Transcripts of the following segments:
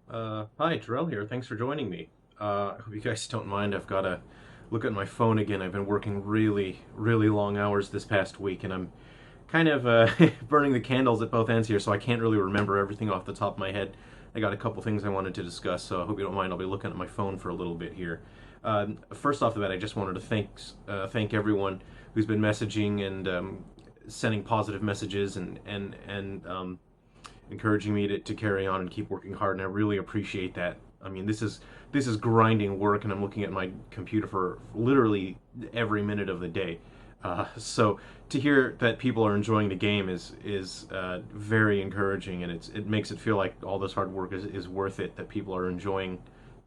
Hi, Jerrel here. Thanks for joining me. I hope you guys don't mind. I've got to look at my phone again. I've been working really, really long hours this past week, and I'm kind of burning the candles at both ends here, so I can't really remember everything off the top of my head. I got a couple things I wanted to discuss, so I hope you don't mind. I'll be looking at my phone for a little bit here. First off the bat, I just wanted to thank everyone who's been messaging and sending positive messages and encouraging me to carry on and keep working hard, and I really appreciate that. I mean, this is grinding work, and I'm looking at my computer for literally every minute of the day. So to hear that people are enjoying the game is very encouraging, and it makes it feel like all this hard work is worth it. That people are enjoying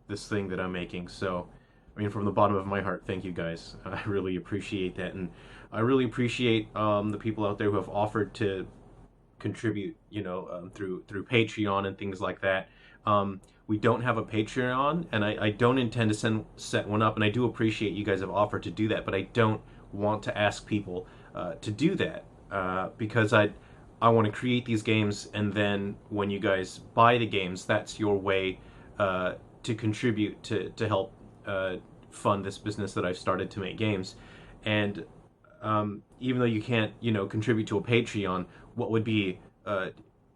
this thing that I'm making. So, I mean, from the bottom of my heart, thank you guys. I really appreciate that, and I really appreciate the people out there who have offered to contribute, through Patreon and things like that. We don't have a Patreon, and I don't intend to set one up. And I do appreciate you guys have offered to do that, but I don't want to ask people to do that because I want to create these games, and then when you guys buy the games, that's your way to contribute to help fund this business that I've started to make games. And even though you can't, contribute to a Patreon, what would be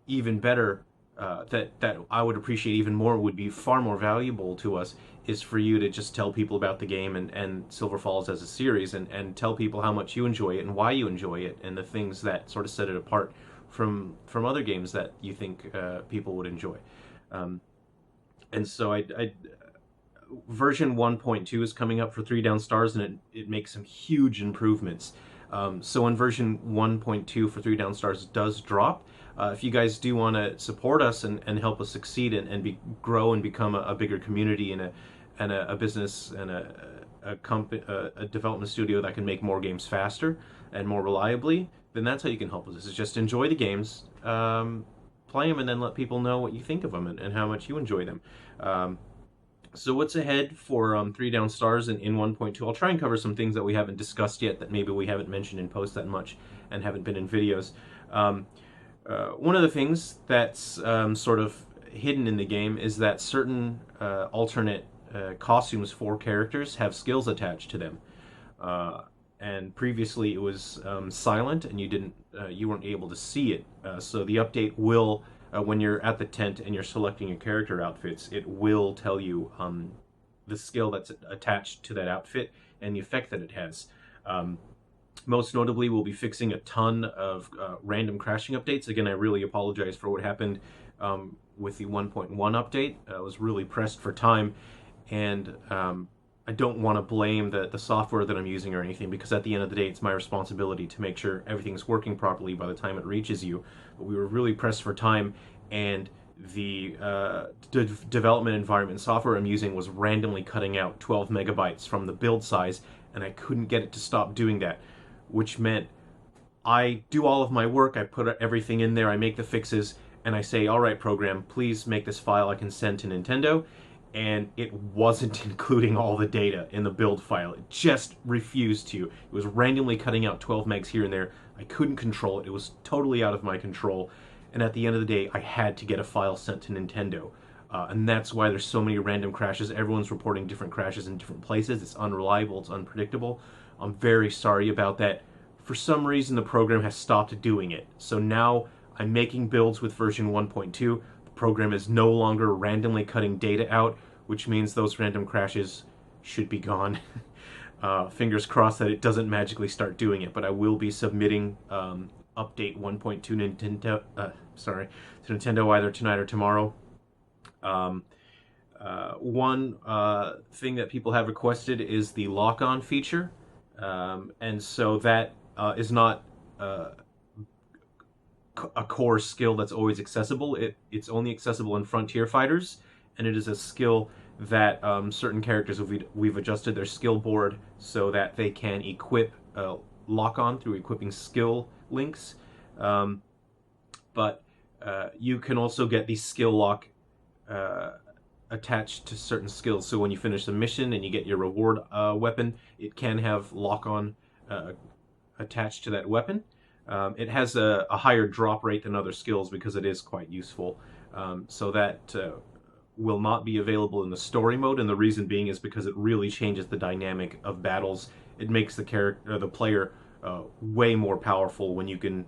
even better, that I would appreciate even more, would be far more valuable to us, is for you to just tell people about the game and Silver Falls as a series, and tell people how much you enjoy it and why you enjoy it, and the things that sort of set it apart from other games that you think people would enjoy. Um, and so I version 1.2 is coming up for 3 Down Stars, and it makes some huge improvements. So when version 1.2 for 3 Down Stars does drop, if you guys do want to support us and help us succeed grow and become a bigger community and a business and a development studio that can make more games faster and more reliably, then that's how you can help us. Is just enjoy the games, play them, and then let people know what you think of them and how much you enjoy them. So what's ahead for 3 Down Stars in 1.2? I'll try and cover some things that we haven't discussed yet, that maybe we haven't mentioned in post that much and haven't been in videos. Um, One of the things that's sort of hidden in the game is that certain alternate costumes for characters have skills attached to them. Uh, and previously it was silent, and you weren't able to see it. So the update will, when you're at the tent and you're selecting your character outfits, it will tell you the skill that's attached to that outfit and the effect that it has. Um, Most notably, we'll be fixing a ton of random crashing updates. Again, I really apologize for what happened with the 1.1 update. I was really pressed for time, and I don't want to blame the software that I'm using or anything, because at the end of the day, it's my responsibility to make sure everything's working properly by the time it reaches you. But we were really pressed for time, and the development environment software I'm using was randomly cutting out 12 megabytes from the build size, and I couldn't get it to stop doing that, which meant I do all of my work, I put everything in there, I make the fixes, and I say, all right, program, please make this file I can send to Nintendo. And it wasn't including all the data in the build file. It just refused to. It was randomly cutting out 12 megs here and there. I couldn't control it. It was totally out of my control. And at the end of the day, I had to get a file sent to Nintendo. And that's why there's so many random crashes. Everyone's reporting different crashes in different places. It's unreliable, it's unpredictable. I'm very sorry about that. For some reason, the program has stopped doing it. So now I'm making builds with version 1.2. The program is no longer randomly cutting data out, which means those random crashes should be gone. Fingers crossed that it doesn't magically start doing it, but I will be submitting update 1.2 to Nintendo either tonight or tomorrow. Um, One thing that people have requested is the lock-on feature, and so that is not a core skill that's always accessible. It's only accessible in Frontier Fighters, and it is a skill that certain characters, we've adjusted their skill board so that they can equip lock-on through equipping skill links. Um, but you can also get the skill lock attached to certain skills. So when you finish the mission and you get your reward weapon, it can have lock-on attached to that weapon. It has a higher drop rate than other skills because it is quite useful. So that will not be available in the story mode, and the reason being is because it really changes the dynamic of battles. It makes the player way more powerful when you can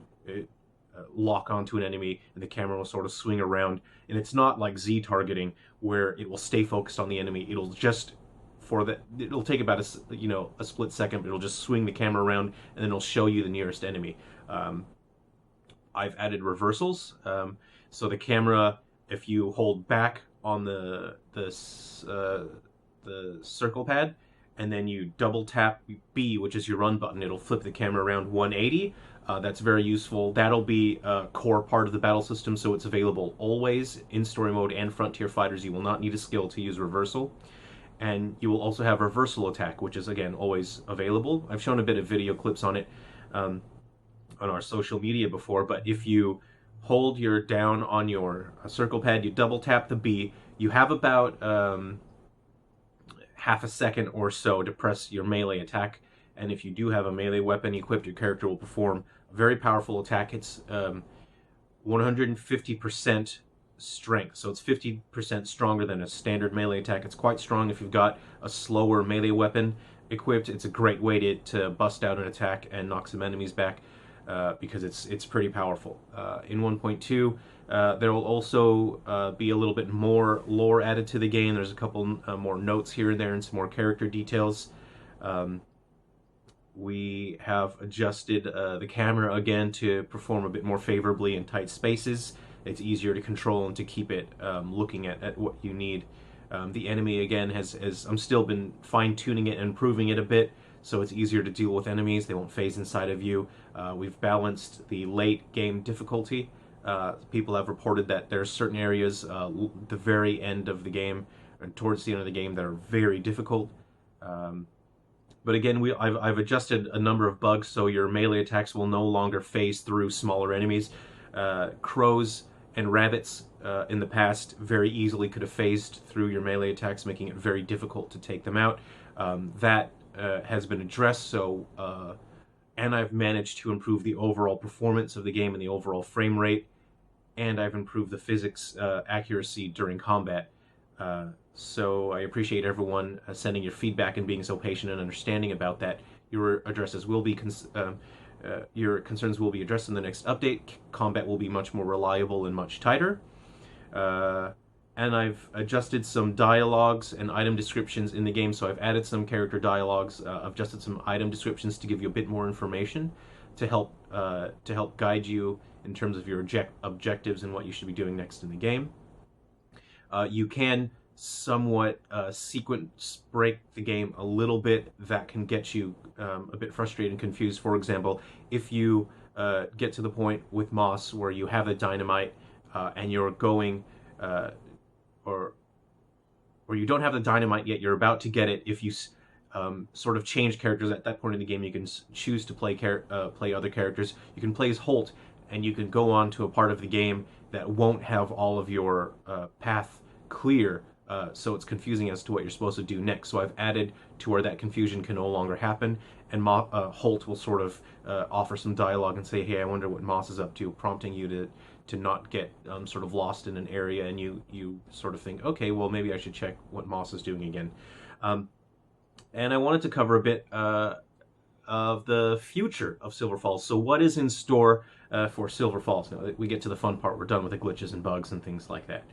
lock onto an enemy and the camera will sort of swing around. And it's not like Z targeting where it will stay focused on the enemy. It'll just it'll take about a split second, but it'll just swing the camera around and then it'll show you the nearest enemy. I've added reversals, so the camera, if you hold back on the circle pad, and then you double tap B, which is your run button, it'll flip the camera around 180. That's very useful. That'll be a core part of the battle system, so it's available always in story mode and Frontier Fighters. You will not need a skill to use reversal. And you will also have reversal attack, which is, again, always available. I've shown a bit of video clips on it on our social media before, but if you hold your down on your circle pad, you double tap the B, you have about half a second or so to press your melee attack, and if you do have a melee weapon equipped, your character will perform a very powerful attack. It's 150% strength, so it's 50% stronger than a standard melee attack. It's quite strong if you've got a slower melee weapon equipped. It's a great way to bust out an attack and knock some enemies back, because it's pretty powerful. In 1.2, there will also be a little bit more lore added to the game. There's a couple more notes here and there and some more character details. We have adjusted the camera again to perform a bit more favorably in tight spaces. It's easier to control and to keep it looking at what you need. The enemy, again, I'm still been fine-tuning it and improving it a bit, so it's easier to deal with enemies. They won't phase inside of you. We've balanced the late game difficulty. People have reported that there are certain areas, the very end of the game and towards the end of the game, that are very difficult. But again, I've adjusted a number of bugs, so your melee attacks will no longer phase through smaller enemies. Crows and rabbits in the past very easily could have phased through your melee attacks, making it very difficult to take them out. That has been addressed, and I've managed to improve the overall performance of the game and the overall frame rate, and I've improved the physics accuracy during combat. So I appreciate everyone sending your feedback and being so patient and understanding about that. Your addresses will be your concerns will be addressed in the next update. Combat will be much more reliable and much tighter. And I've adjusted some dialogues and item descriptions in the game, so I've added some character dialogues. I've adjusted some item descriptions to give you a bit more information to help guide you in terms of your objectives and what you should be doing next in the game. You can somewhat sequence break the game a little bit. That can get you a bit frustrated and confused. For example, if you get to the point with Moss where you have a dynamite and you're going or you don't have the dynamite yet, you're about to get it. If you sort of change characters at that point in the game, you can choose to play other characters. You can play as Holt, and you can go on to a part of the game that won't have all of your path clear, so it's confusing as to what you're supposed to do next. So I've added to where that confusion can no longer happen, and Holt will sort of offer some dialogue and say, hey, I wonder what Moss is up to, prompting you to not get sort of lost in an area, and you sort of think, okay, well, maybe I should check what Moss is doing again. And I wanted to cover a bit of the future of Silver Falls. So what is in store for Silver Falls? Now we get to the fun part. We're done with the glitches and bugs and things like that.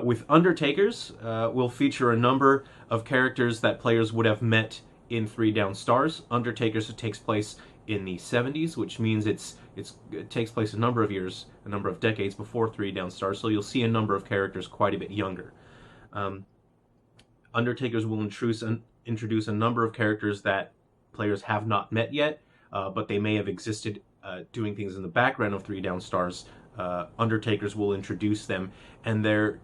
With Undertakers, we'll feature a number of characters that players would have met in 3 Down Stars. Undertakers takes place in the 70s, which means it takes place a number of decades before 3 Down Stars, so you'll see a number of characters quite a bit younger. Undertakers will introduce a number of characters that players have not met yet, but they may have existed doing things in the background of 3 Down Stars. Undertakers will introduce them, and there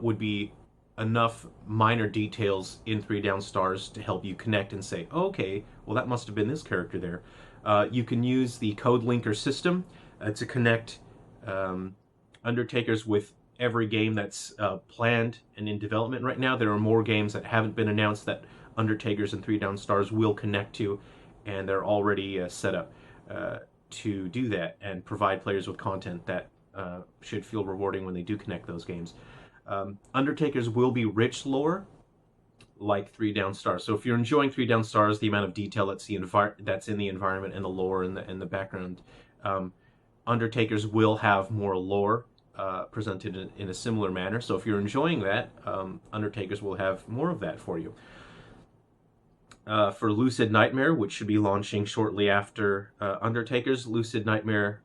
would be enough minor details in 3 Down Stars to help you connect and say, oh, okay, well, that must have been this character there. You can use the code linker system to connect Undertakers with every game that's planned and in development right now. There are more games that haven't been announced that Undertakers and 3 Down Stars will connect to, and they're already set up to do that and provide players with content that should feel rewarding when they do connect those games. Undertakers will be rich lore, like Three Down Stars. So if you're enjoying Three Down Stars, the amount of detail that's in the environment and the lore and the background, um, Undertakers will have more lore presented in a similar manner. So if you're enjoying that, Undertakers will have more of that for you. For Lucid Nightmare, which should be launching shortly after Undertakers, Lucid Nightmare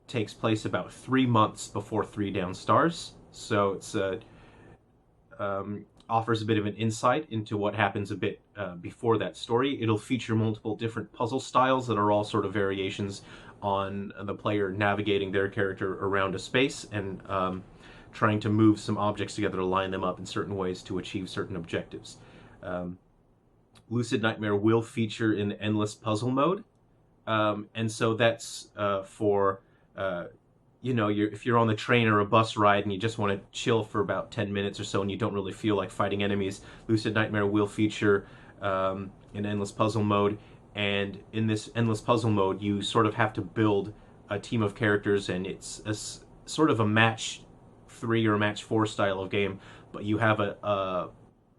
takes place about 3 months before Three Down Stars. So it's offers a bit of an insight into what happens a bit before that story. It'll feature multiple different puzzle styles that are all sort of variations on the player navigating their character around a space and trying to move some objects together to line them up in certain ways to achieve certain objectives. Lucid Nightmare will feature an endless puzzle mode, and so that's for if you're on the train or a bus ride and you just want to chill for about 10 minutes or so and you don't really feel like fighting enemies, Lucid Nightmare will feature an endless puzzle mode. And in this endless puzzle mode, you sort of have to build a team of characters, and it's sort of a match 3 or match 4 style of game, but you have a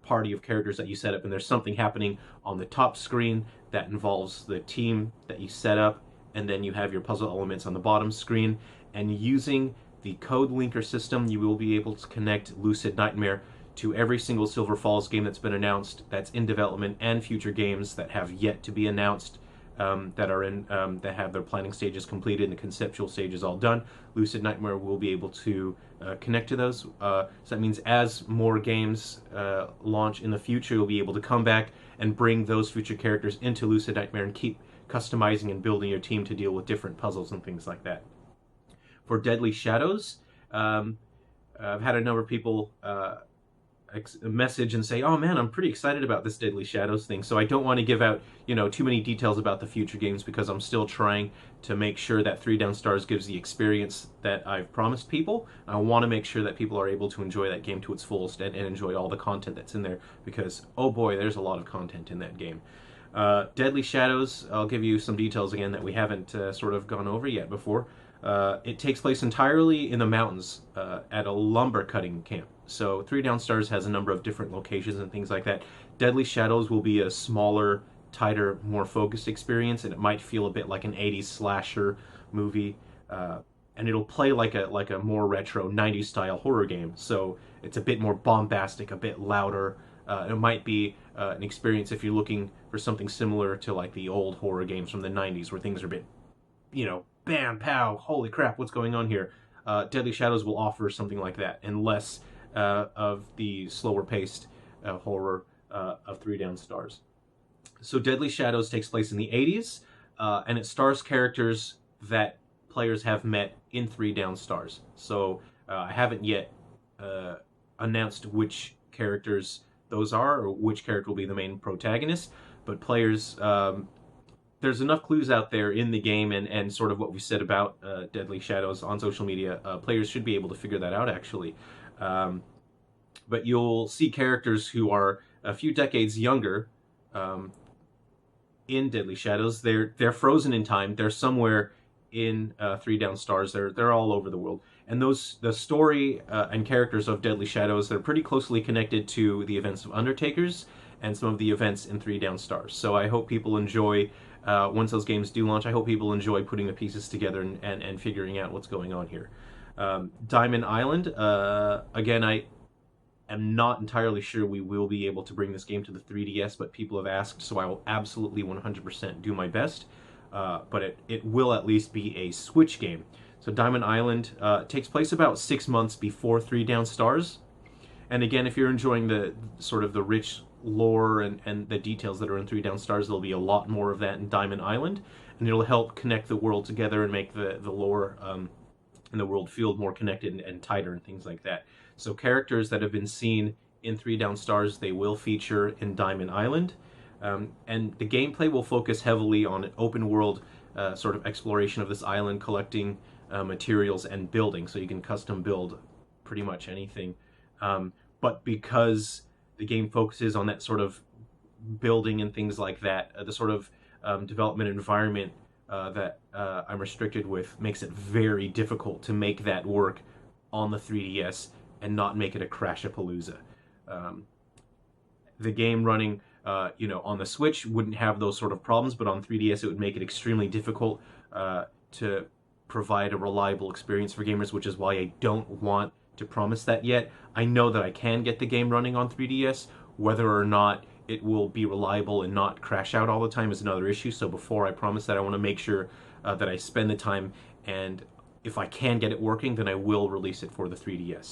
party of characters that you set up, and there's something happening on the top screen that involves the team that you set up, and then you have your puzzle elements on the bottom screen. And using the code linker system, you will be able to connect Lucid Nightmare to every single Silver Falls game that's been announced, that's in development, and future games that have yet to be announced, that have their planning stages completed and the conceptual stages all done. Lucid Nightmare will be able to connect to those. So that means as more games launch in the future, you'll be able to come back and bring those future characters into Lucid Nightmare and keep customizing and building your team to deal with different puzzles and things like that. For Deadly Shadows, I've had a number of people message and say, "Oh man, I'm pretty excited about this Deadly Shadows thing." So I don't want to give out, too many details about the future games because I'm still trying to make sure that Three Down Stars gives the experience that I've promised people. I want to make sure that people are able to enjoy that game to its fullest and enjoy all the content that's in there because, oh boy, there's a lot of content in that game. Deadly Shadows, I'll give you some details again that we haven't sort of gone over yet before. It takes place entirely in the mountains at a lumber cutting camp. So Three Down Stars has a number of different locations and things like that. Deadly Shadows will be a smaller, tighter, more focused experience, and it might feel a bit like an 80s slasher movie. And it'll play like a more retro 90s style horror game. So it's a bit more bombastic, a bit louder. It might be an experience if you're looking for something similar to like the old horror games from the 90s where things are a bit, bam, pow, holy crap, what's going on here? Deadly Shadows will offer something like that, and less of the slower paced horror of Three Down Stars. So Deadly Shadows takes place in the 80s, and it stars characters that players have met in Three Down Stars. So I haven't yet announced which characters those are, or which character will be the main protagonist, but players... there's enough clues out there in the game and sort of what we said about Deadly Shadows on social media. Players should be able to figure that out, actually. But you'll see characters who are a few decades younger in Deadly Shadows. They're frozen in time. They're somewhere in Three Down Stars. They're all over the world. And the story and characters of Deadly Shadows, they're pretty closely connected to the events of Undertakers and some of the events in Three Down Stars. So I hope people enjoy... once those games do launch, I hope people enjoy putting the pieces together and figuring out what's going on here. Diamond Island, again, I am not entirely sure we will be able to bring this game to the 3DS, but people have asked, so I will absolutely 100% do my best. But it will at least be a Switch game. So Diamond Island takes place about 6 months before Three Down Stars. And again, if you're enjoying the sort of the rich lore and the details that are in Three Down Stars, there'll be a lot more of that in Diamond Island, and it'll help connect the world together and make the lore and the world feel more connected and tighter and things like that. So characters that have been seen in Three Down Stars, they will feature in Diamond Island, and the gameplay will focus heavily on an open world sort of exploration of this island, collecting materials and building, so you can custom build pretty much anything. But because the game focuses on that sort of building and things like that, the sort of development environment that I'm restricted with makes it very difficult to make that work on the 3DS and not make it a crash-a-palooza. The game running on the Switch wouldn't have those sort of problems, but on 3DS it would make it extremely difficult to provide a reliable experience for gamers, which is why I don't want to promise that yet. I know that I can get the game running on 3DS. Whether or not it will be reliable and not crash out all the time is another issue. So before I promise that, I want to make sure that I spend the time, and if I can get it working, then I will release it for the 3DS.